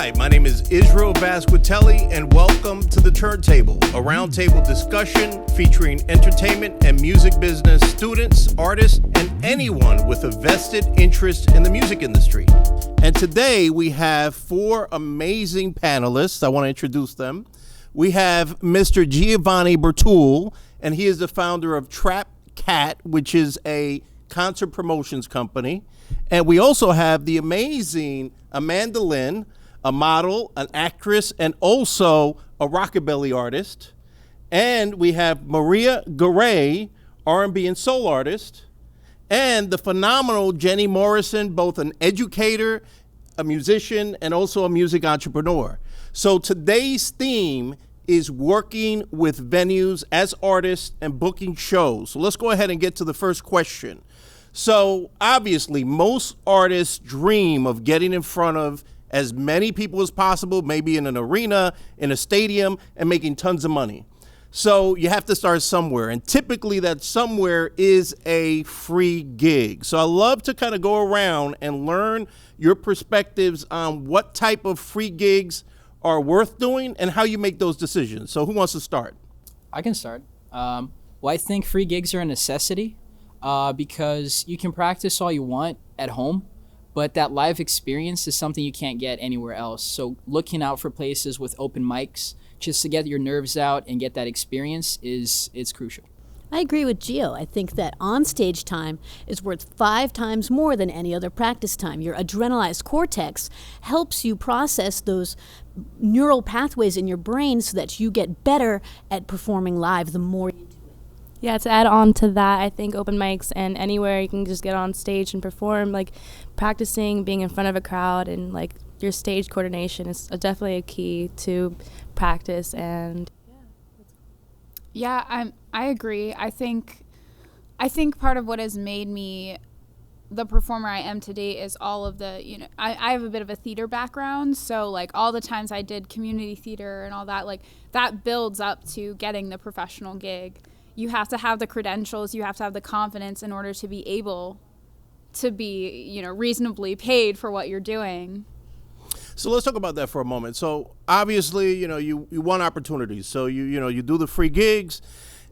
Hi, my name is Israel Vasquetelle, and welcome to the TurnTable, a roundtable discussion featuring entertainment and music business students, artists, and anyone with a vested interest in the music industry. And today we have four amazing panelists. I want to introduce them. We have Mr. Giovanni Bertuol, and he is the founder of Trap Cat, which is a concert promotions company. And we also have the amazing Amanda Lynn, a model, an actress, and also a rockabilly artist. And we have Maria Garay, R&B and soul artist, and the phenomenal Jenny Morrison, both an educator, a musician, and also a music entrepreneur. So today's theme is working with venues as artists and booking shows. So let's go ahead and get to the first question. So obviously, most artists dream of getting in front of as many people as possible, maybe in an arena, in a stadium, and making tons of money. So you have to start somewhere, and typically that somewhere is a free gig. So I love to kind of go around and learn your perspectives on what type of free gigs are worth doing and how you make those decisions. So who wants to start? I can start. Well, I think free gigs are a necessity because you can practice all you want at home, but that live experience is something you can't get anywhere else. So looking out for places with open mics just to get your nerves out and get that experience it's crucial. I agree with Gio. I think that on-stage time is worth 5 times more than any other practice time. Your adrenalized cortex helps you process those neural pathways in your brain so that you get better at performing live the more you do it. Yeah, to add on to that, I think open mics and anywhere you can just get on stage and perform, like practicing being in front of a crowd and like your stage coordination is definitely a key to practice. And yeah, I agree. I think part of what has made me the performer I am today is all of the, I have a bit of a theater background, so like all the times I did community theater and all that, like that builds up to getting the professional gig. You have to have the credentials, you have to have the confidence in order to be able to be, reasonably paid for what you're doing. So let's talk about that for a moment. So obviously, you want opportunities. So you do the free gigs,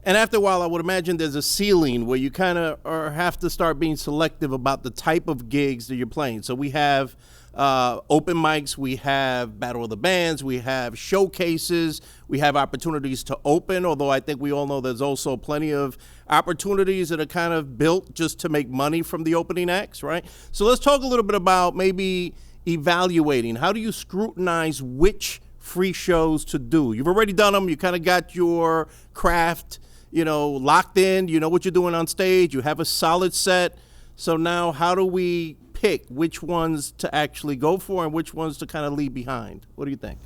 and after a while, I would imagine there's a ceiling where you kind of have to start being selective about the type of gigs that you're playing. So we have open mics, we have Battle of the Bands, we have showcases, we have opportunities to open, although I think we all know there's also plenty of opportunities that are kind of built just to make money from the opening acts, right? So let's talk a little bit about maybe evaluating. How do you scrutinize which free shows to do? You've already done them, you kind of got your craft, locked in, you know what you're doing on stage, you have a solid set. So now how do we pick which ones to actually go for and which ones to kind of leave behind? What do you think?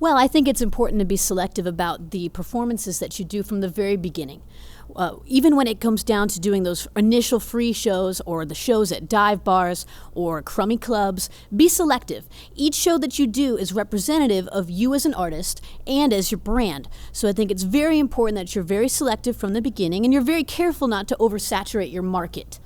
Well, I think it's important to be selective about the performances that you do from the very beginning. Even when it comes down to doing those initial free shows or the shows at dive bars or crummy clubs, be selective. Each show that you do is representative of you as an artist and as your brand. So I think it's very important that you're very selective from the beginning and you're very careful not to oversaturate your market.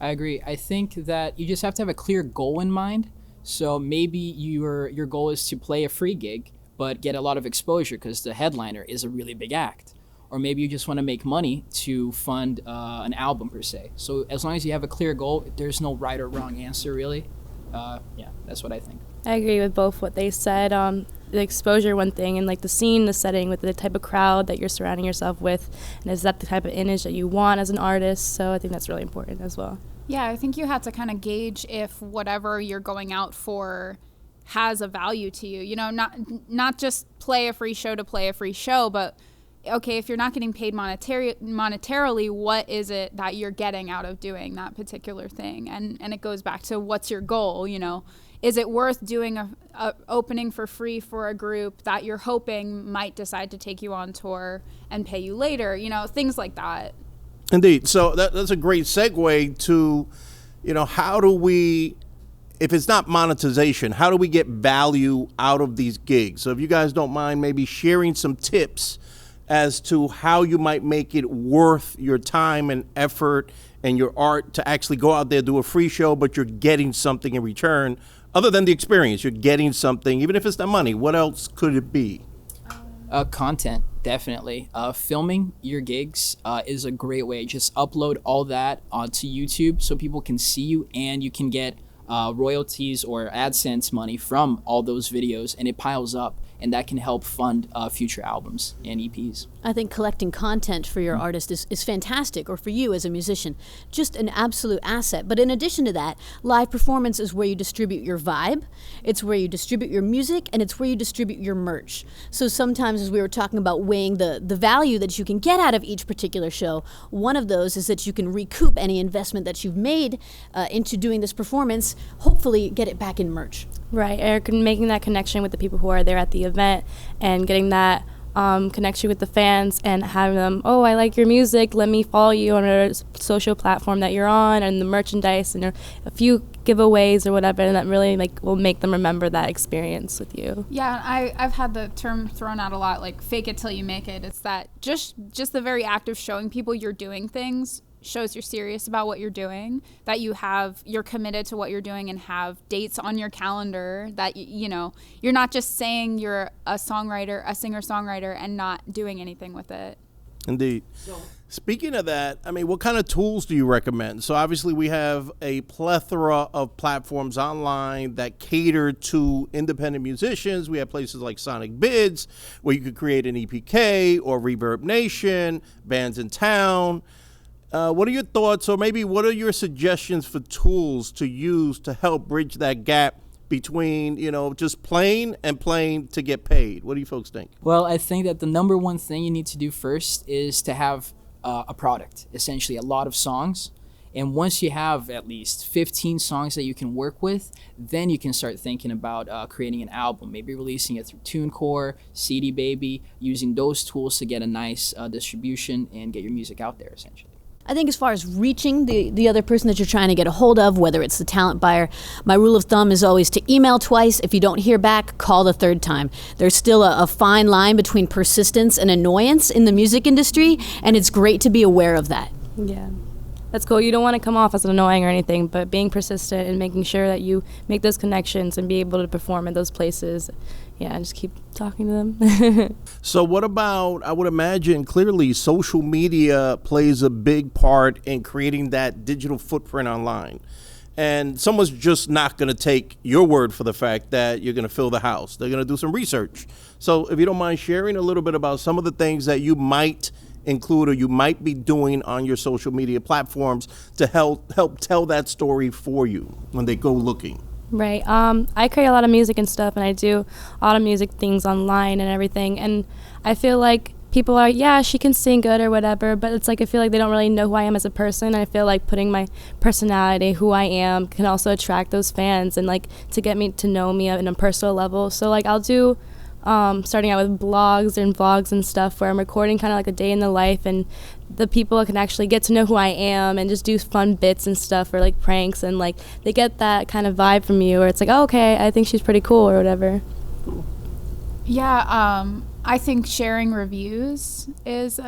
I agree. I think that you just have to have a clear goal in mind. So maybe your goal is to play a free gig, but get a lot of exposure because the headliner is a really big act. Or maybe you just want to make money to fund an album per se. So as long as you have a clear goal, there's no right or wrong answer really. Yeah, that's what I think. I agree with both what they said. The exposure, one thing, and like the scene, the setting, with the type of crowd that you're surrounding yourself with, and is that the type of image that you want as an artist? So I think that's really important as well. Yeah, I think you have to kind of gauge if whatever you're going out for has a value to you. Not just play a free show to play a free show, but okay, if you're not getting paid monetarily, what is it that you're getting out of doing that particular thing? And it goes back to what's your goal, Is it worth doing a opening for free for a group that you're hoping might decide to take you on tour and pay you later? Things like that. Indeed. So that's a great segue to, how do we, if it's not monetization, how do we get value out of these gigs? So if you guys don't mind maybe sharing some tips as to how you might make it worth your time and effort and your art to actually go out there, do a free show, but you're getting something in return other than the experience? You're getting something, even if it's not money. What else could it be? Content, definitely. Filming your gigs is a great way. Just upload all that onto YouTube so people can see you, and you can get royalties or AdSense money from all those videos, and it piles up, and that can help fund future albums and EPs. I think collecting content for your artist is fantastic, or for you as a musician, just an absolute asset. But in addition to that, live performance is where you distribute your vibe, it's where you distribute your music, and it's where you distribute your merch. So sometimes, as we were talking about weighing the value that you can get out of each particular show, one of those is that you can recoup any investment that you've made into doing this performance, hopefully get it back in merch. Right, Eric, and making that connection with the people who are there at the event and getting that connection with the fans and having them, oh, I like your music, let me follow you on a social platform that you're on, and the merchandise and a few giveaways or whatever, and that really will make them remember that experience with you. Yeah, I've had the term thrown out a lot, like fake it till you make it. It's that just the very act of showing people you're doing things shows you're serious about what you're doing, that you're committed to what you're doing and have dates on your calendar, that you're not just saying you're a singer-songwriter and not doing anything with it. Indeed. Speaking of that, I mean, what kind of tools do you recommend? So obviously we have a plethora of platforms online that cater to independent musicians. We have places like Sonic Bids, where you could create an EPK, or Reverb Nation, Bands in Town. What are your thoughts, or maybe what are your suggestions for tools to use to help bridge that gap between, just playing and playing to get paid? What do you folks think? Well, I think that the number one thing you need to do first is to have a product, essentially a lot of songs. And once you have at least 15 songs that you can work with, then you can start thinking about creating an album, maybe releasing it through TuneCore, CD Baby, using those tools to get a nice distribution and get your music out there, essentially. I think as far as reaching the other person that you're trying to get a hold of, whether it's the talent buyer, my rule of thumb is always to email twice. If you don't hear back, call the third time. There's still a fine line between persistence and annoyance in the music industry, and it's great to be aware of that. Yeah. That's cool. You don't want to come off as annoying or anything, but being persistent and making sure that you make those connections and be able to perform in those places. Yeah, just keep talking to them. So what about, I would imagine clearly social media plays a big part in creating that digital footprint online. And someone's just not going to take your word for the fact that you're going to fill the house. They're going to do some research. So if you don't mind sharing a little bit about some of the things that you might include or you might be doing on your social media platforms to help tell that story for you when they go looking. Right. I create a lot of music and stuff, and I do a lot of music things online and everything. And I feel like people are, yeah, she can sing good or whatever, but it's like I feel like they don't really know who I am as a person. I feel like putting my personality, who I am, can also attract those fans and to get me to know me on a personal level. So I'll do starting out with blogs and vlogs and stuff where I'm recording kind of like a day in the life, and the people can actually get to know who I am and just do fun bits and stuff, or pranks, and they get that kind of vibe from you, or it's oh, okay, I think she's pretty cool or whatever. Yeah, I think sharing reviews is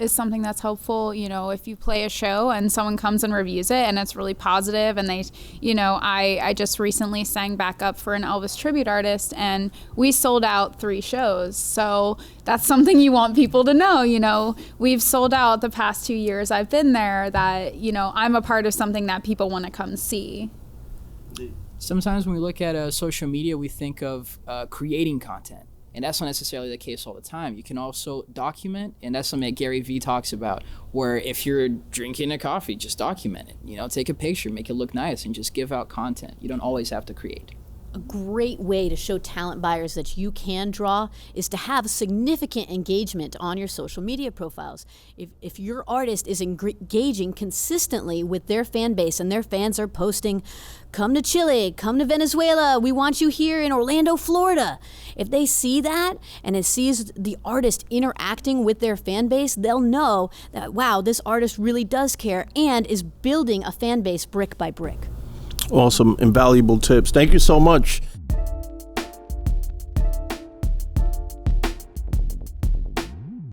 something that's helpful. If you play a show and someone comes and reviews it and it's really positive, and they, I just recently sang back up for an Elvis tribute artist, and we sold out 3 shows. So that's something you want people to know. We've sold out the past 2 years I've been there, that, I'm a part of something that people want to come see. Sometimes when we look at social media, we think of creating content. And that's not necessarily the case all the time. You can also document, and that's something that Gary Vee talks about, where if you're drinking a coffee, just document it. Take a picture, make it look nice, and just give out content. You don't always have to create. A great way to show talent buyers that you can draw is to have significant engagement on your social media profiles. If your artist is engaging consistently with their fan base, and their fans are posting, come to Chile, come to Venezuela, we want you here in Orlando, Florida. If they see that, and it sees the artist interacting with their fan base, they'll know that, wow, this artist really does care and is building a fan base brick by brick. Awesome, invaluable tips. Thank you so much,